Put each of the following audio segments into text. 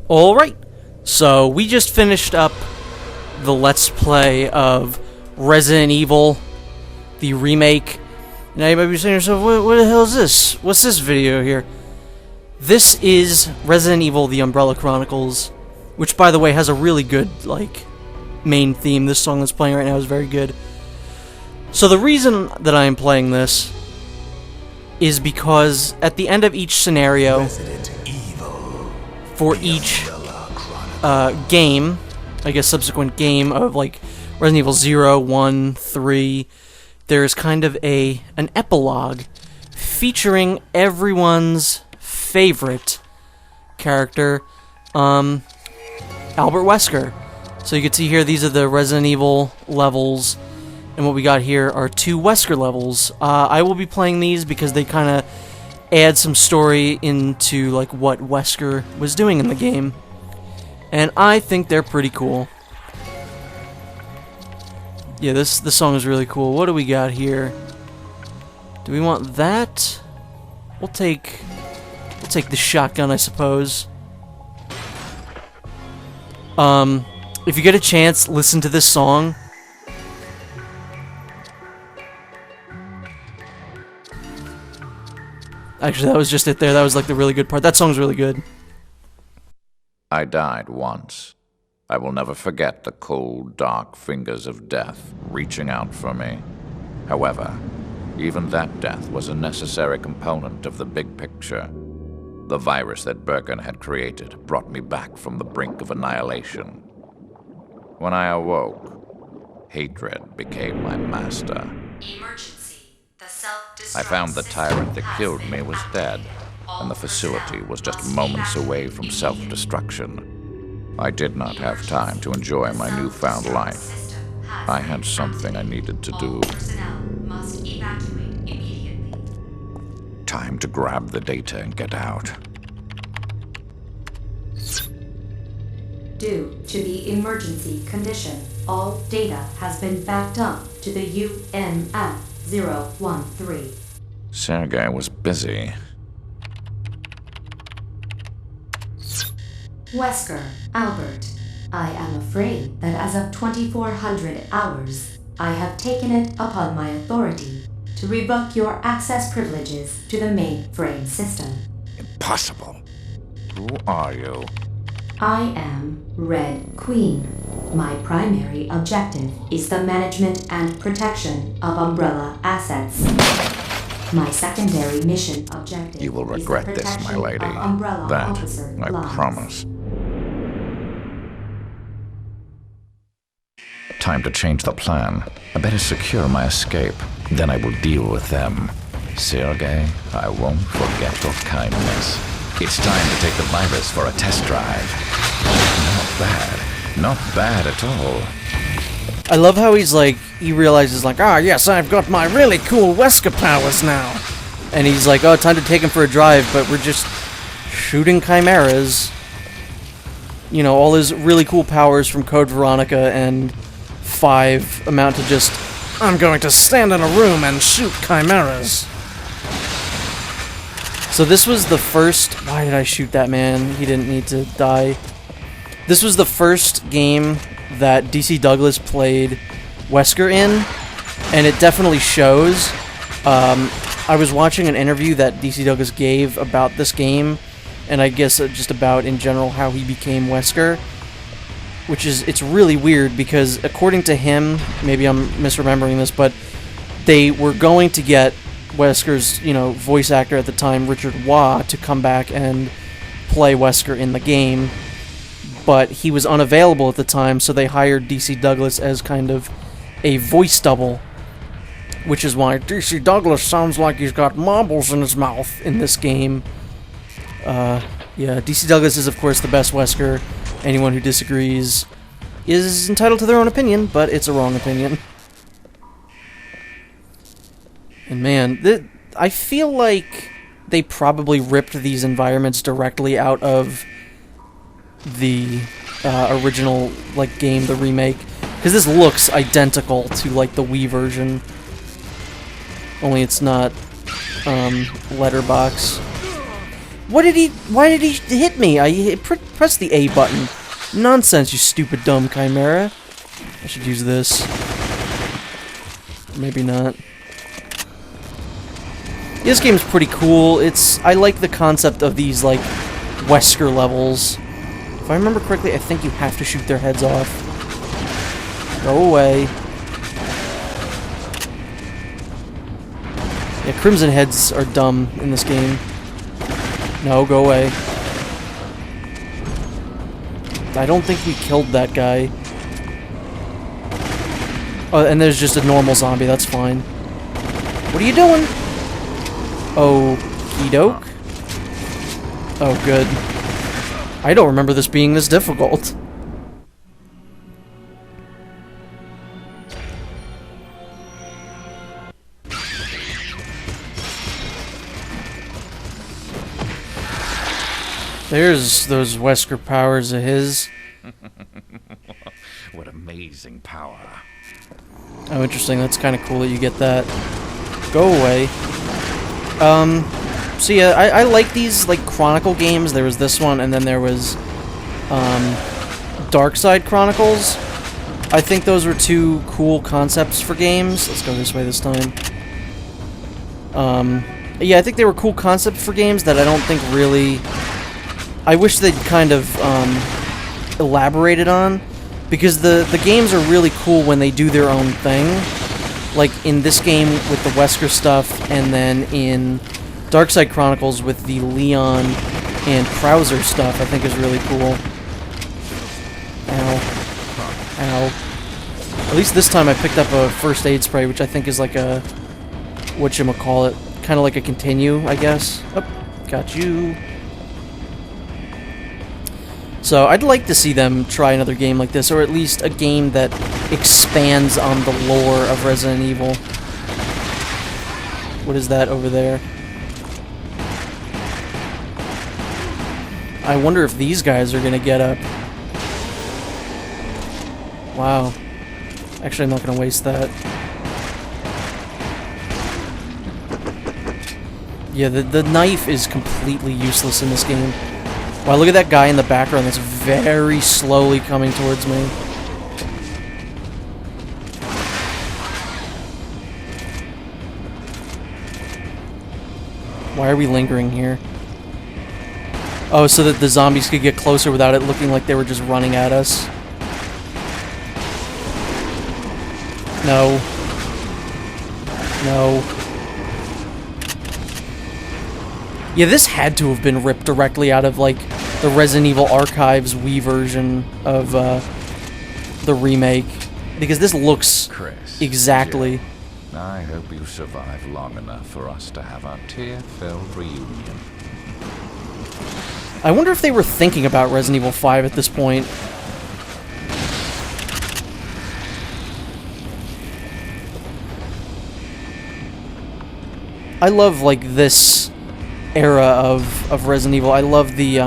Alright, so we just finished up the Let's Play of Resident Evil, the remake. Now you might be saying to yourself, what the hell is this? What's this video here? This is Resident Evil, the Umbrella Chronicles, which, by the way, has a really good, main theme. This song that's playing right now is very good. So the reason that I am playing this is because at the end of each scenario, for each game, I guess subsequent game of Resident Evil 0, 1, 3, there's kind of an epilogue featuring everyone's favorite character, Albert Wesker. So you can see here, these are the Resident Evil levels, and what we got here are 2 Wesker levels. I will be playing these because they kind of add some story into what Wesker was doing in the game, and I think they're pretty cool. Yeah, this song is really cool. What do we got here? Do we want that? We'll take the shotgun, I suppose. If you get a chance, listen to this song. Actually, that was just it there. That was the really good part. That song's really good. I died once. I will never forget the cold, dark fingers of death reaching out for me. However, even that death was a necessary component of the big picture. The virus that Birkin had created brought me back from the brink of annihilation. When I awoke, hatred became my master. Emergency. The self-destruct I found the tyrant that killed me was dead, and the facility was just moments away from self-destruction. I did not have time to enjoy my newfound life. I had something I needed to do. Must evacuate immediately. Time to grab the data and get out. Due to the emergency condition, all data has been backed up to the UNF-013. Sergei was busy. Wesker, Albert, I am afraid that as of 2400 hours, I have taken it upon my authority to revoke your access privileges to the mainframe system. Impossible. Who are you? I am Red Queen. My primary objective is the management and protection of Umbrella assets. My secondary mission objective You will is the regret this, my protection lady. of Umbrella That officer I lives. promise. Time to change the plan. I better secure my escape. Then I will deal with them. Sergei, I won't forget your kindness. It's time to take the virus for a test drive. Not bad. Not bad at all. I love how he realizes yes, I've got my really cool Wesker powers now. And he's oh, time to take him for a drive, but we're just shooting chimeras. You know, all his really cool powers from Code Veronica and 5 amount to just, I'm going to stand in a room and shoot chimeras. So this was the first... Why did I shoot that man? He didn't need to die. This was the first game that DC Douglas played Wesker in, and it definitely shows. I was watching an interview that DC Douglas gave about this game, and I guess just about in general how he became Wesker, which is, it's really weird because according to him, maybe I'm misremembering this, but they were going to get Wesker's, voice actor at the time, Richard Waugh, to come back and play Wesker in the game, but he was unavailable at the time, so they hired DC Douglas as kind of a voice double, which is why DC Douglas sounds like he's got marbles in his mouth in this game. Yeah, DC Douglas is, of course, the best Wesker. Anyone who disagrees is entitled to their own opinion, but it's a wrong opinion. And man, I feel like they probably ripped these environments directly out of the original game, the remake, because this looks identical to the Wii version, only it's not letterbox. Why did he hit me? I pressed the A button. Nonsense, you stupid dumb chimera. I should use this. Maybe not. This game's pretty cool. I like the concept of these, like, Wesker levels. If I remember correctly, I think you have to shoot their heads off. Go away. Yeah, Crimson heads are dumb in this game. No, go away. I don't think we killed that guy. Oh, and there's just a normal zombie, that's fine. What are you doing? Okie doke. Oh, good. I don't remember this being this difficult. There's those Wesker powers of his. What amazing power. Oh, interesting. That's kind of cool that you get that. Go away. So yeah, I like these, like, Chronicle games. There was this one, and then there was, Dark Side Chronicles. I think those were two cool concepts for games. Let's go this way this time. Yeah, I think they were cool concepts for games that I don't think really... I wish they'd kind of, elaborated on. Because the games are really cool when they do their own thing. Like in this game with the Wesker stuff, and then in Darkside Chronicles with the Leon and Krauser stuff, I think is really cool. Ow. Ow. At least this time I picked up a first aid spray, which I think is like a... whatchamacallit. Kind of like a continue, I guess. Oh, got you. So, I'd like to see them try another game like this, or at least a game that expands on the lore of Resident Evil. What is that over there? I wonder if these guys are gonna get up. Wow. Actually, I'm not gonna waste that. Yeah, the knife is completely useless in this game. Wow, look at that guy in the background that's very slowly coming towards me. Why are we lingering here? Oh, so that the zombies could get closer without it looking like they were just running at us. No. No. Yeah, this had to have been ripped directly out of, like, the Resident Evil Archives Wii version of, the remake. Because this looks Chris, exactly... Jill, I hope you survive long enough for us to have our tear-filled reunion. I wonder if they were thinking about Resident Evil 5 at this point. I love, like, this era of Resident Evil. I love the,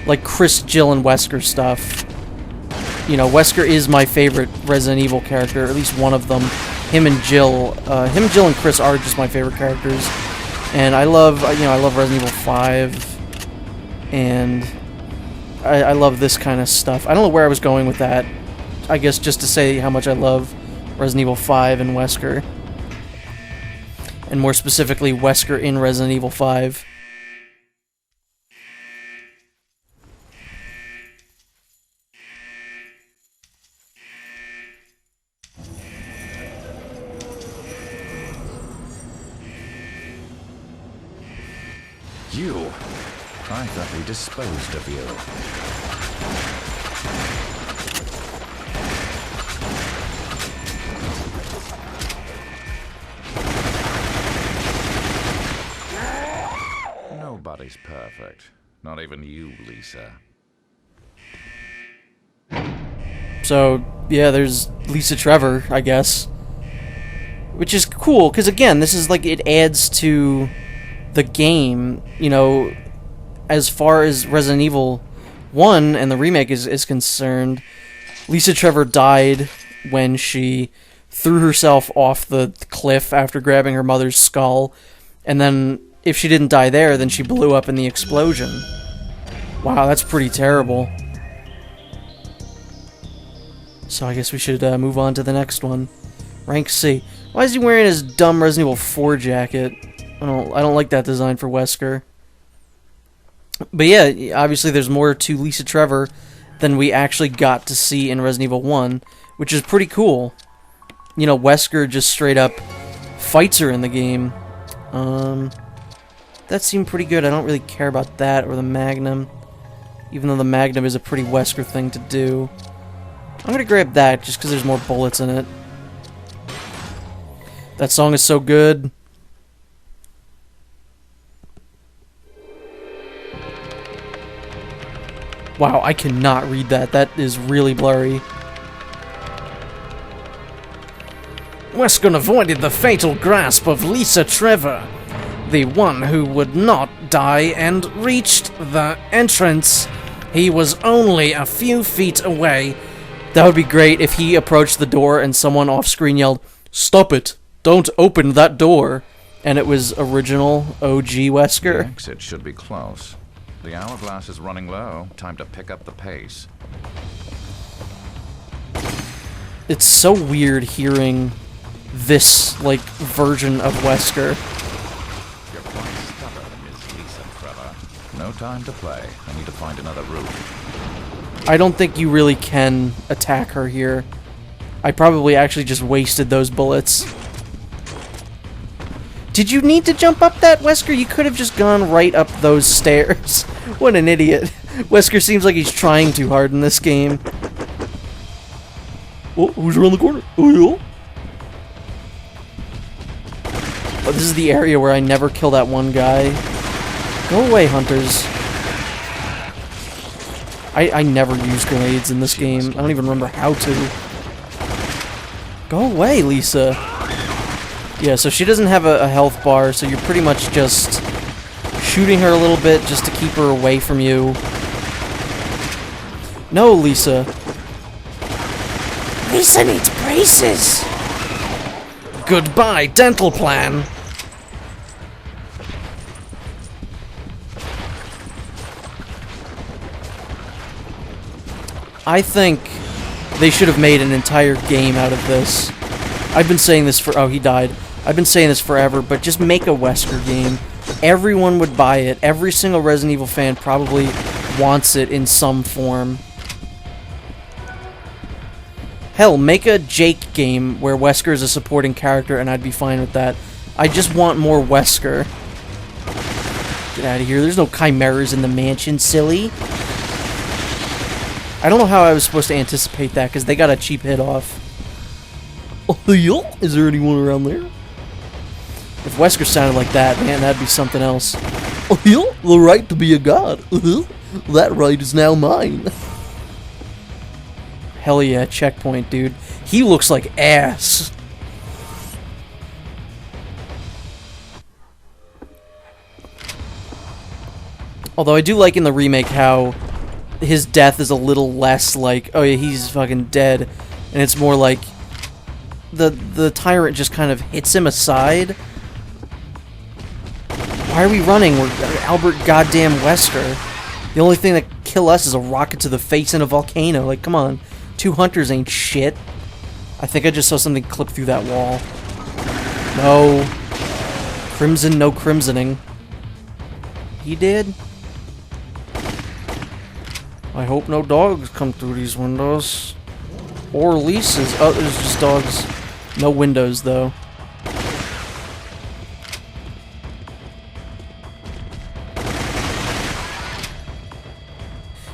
like, Chris, Jill, and Wesker stuff. You know, Wesker is my favorite Resident Evil character, or at least one of them. Him and Jill and Chris are just my favorite characters. And I love, you know, I love Resident Evil 5. And I love this kind of stuff. I don't know where I was going with that. I guess just to say how much I love Resident Evil 5 and Wesker. And more specifically, Wesker in Resident Evil 5. You? I thought we disposed of you. Nobody's perfect. Not even you, Lisa. So, yeah, there's Lisa Trevor, I guess. Which is cool, because again, this is like, it adds to the game, you know, as far as Resident Evil 1 and the remake is concerned. Lisa Trevor died when she threw herself off the cliff after grabbing her mother's skull, and then if she didn't die there, then she blew up in the explosion. Wow, that's pretty terrible. So I guess we should move on to the next one. Rank C. Why is he wearing his dumb Resident Evil 4 jacket? I don't like that design for Wesker. But yeah, obviously there's more to Lisa Trevor than we actually got to see in Resident Evil 1, which is pretty cool. You know, Wesker just straight up fights her in the game. That seemed pretty good. I don't really care about that or the Magnum, even though the Magnum is a pretty Wesker thing to do. I'm gonna grab that just because there's more bullets in it. That song is so good. Wow, I cannot read that. That is really blurry. Wesker avoided the fatal grasp of Lisa Trevor, the one who would not die, and reached the entrance. He was only a few feet away. That would be great if he approached the door and someone off-screen yelled, "Stop it! Don't open that door!" And it was original OG Wesker. The exit should be close. The hourglass is running low. Time to pick up the pace. It's so weird hearing this, like, version of Wesker. You're quite stubborn, Miss Lisa Trevor. No time to play. I need to find another route. I don't think you really can attack her here. I probably actually just wasted those bullets. Did you need to jump up that, Wesker? You could have just gone right up those stairs. What an idiot. Wesker seems like he's trying too hard in this game. Oh, who's around the corner? Oh, yeah. Oh, this is the area where I never kill that one guy. Go away, hunters. I never use grenades in this game. I don't even remember how to. Go away, Lisa. Yeah, so she doesn't have a health bar, so you're pretty much just shooting her a little bit just to keep her away from you. No, Lisa. Lisa needs braces. Goodbye, dental plan. I think they should have made an entire game out of this. I've been saying this for... Oh, he died. I've been saying this forever, but just make a Wesker game. Everyone would buy it. Every single Resident Evil fan probably wants it in some form. Hell, make a Jake game where Wesker is a supporting character, and I'd be fine with that. I just want more Wesker. Get out of here. There's no chimeras in the mansion, silly. I don't know how I was supposed to anticipate that, because they got a cheap hit off. Oh, yeah? Is there anyone around there? If Wesker sounded like that, man, that'd be something else. Oh, yeah? The right to be a god. That right is now mine. Hell yeah, checkpoint, dude. He looks like ass. Although I do like in the remake how his death is a little less like, oh yeah, he's fucking dead, and it's more like the tyrant just kind of hits him aside. Why are we running? We're Albert goddamn Wesker. The only thing that kill us is a rocket to the face in a volcano. Like, come on. 2 hunters ain't shit. I think I just saw something clip through that wall. No. Crimson, no crimsoning. He did? I hope no dogs come through these windows. Or Lisa's. Oh, there's just dogs. No windows, though.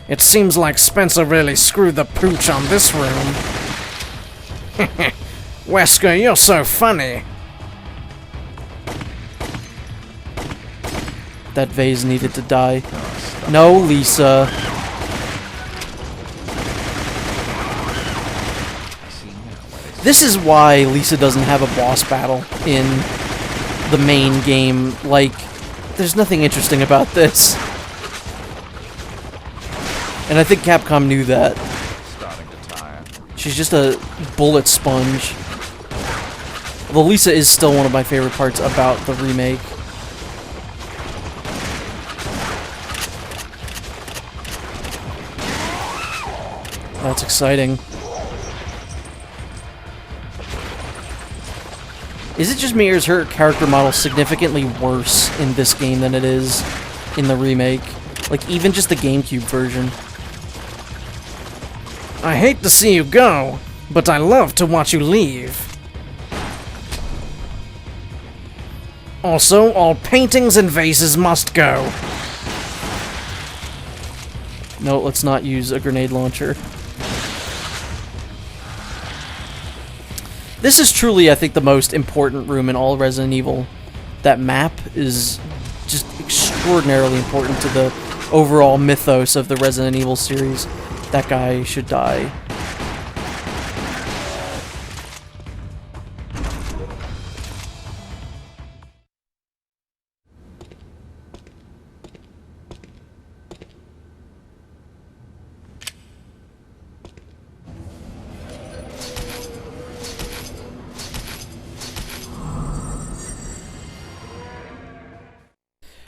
It seems like Spencer really screwed the pooch on this room. Wesker, you're so funny. That vase needed to die. No, Lisa. This is why Lisa doesn't have a boss battle in the main game. Like, there's nothing interesting about this. And I think Capcom knew that. Starting to tire. She's just a bullet sponge. Although Lisa is still one of my favorite parts about the remake. That's exciting. Is it just me, or is her character model significantly worse in this game than it is in the remake? Like, even just the GameCube version. I hate to see you go, but I love to watch you leave. Also, all paintings and vases must go. No, let's not use a grenade launcher. This is truly, I think, the most important room in all Resident Evil. That map is just extraordinarily important to the overall mythos of the Resident Evil series. That guy should die.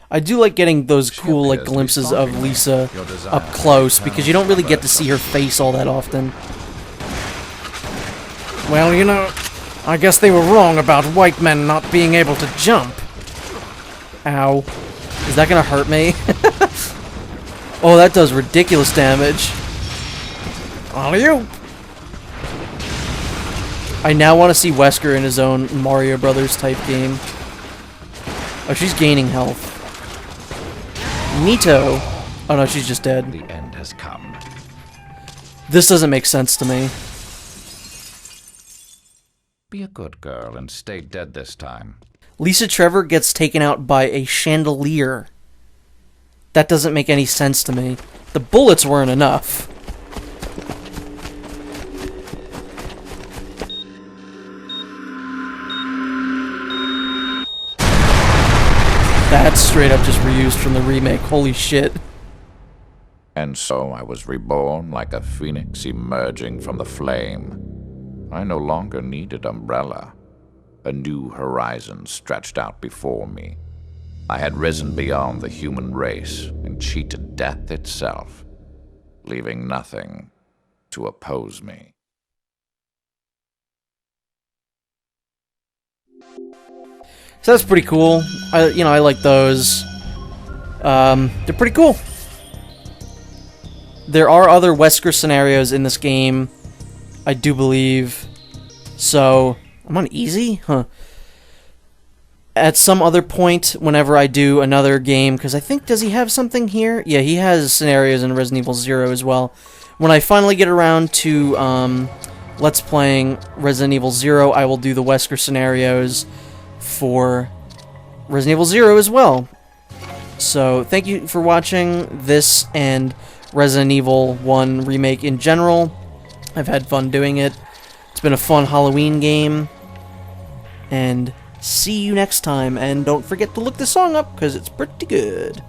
I do like getting those cool, like, glimpses of Lisa up close, because you don't really get to see her face all that often. Well, you know, I guess they were wrong about white men not being able to jump. Ow. Is that gonna hurt me? Oh, that does ridiculous damage. Alley-oop! I now want to see Wesker in his own Mario Brothers type game. Oh, she's gaining health. Nito. Oh no, she's just dead. The end has come. This doesn't make sense to me. Be a good girl and stay dead this time. Lisa Trevor gets taken out by a chandelier. That doesn't make any sense to me. The bullets weren't enough. That's straight up just reused from the remake. Holy shit. And so I was reborn like a phoenix emerging from the flame. I no longer needed Umbrella. A new horizon stretched out before me. I had risen beyond the human race and cheated death itself, leaving nothing to oppose me. So that's pretty cool. I like those. They're pretty cool. There are other Wesker scenarios in this game, I do believe. So, I'm on easy? Huh. At some other point, whenever I do another game, because I think, does he have something here? Yeah, he has scenarios in Resident Evil 0 as well. When I finally get around to Let's Playing Resident Evil 0, I will do the Wesker scenarios for Resident Evil 0 as well. So, thank you for watching this and Resident Evil 1 Remake in general. I've had fun doing it. It's been a fun Halloween game. And see you next time. And don't forget to look the song up, because it's pretty good.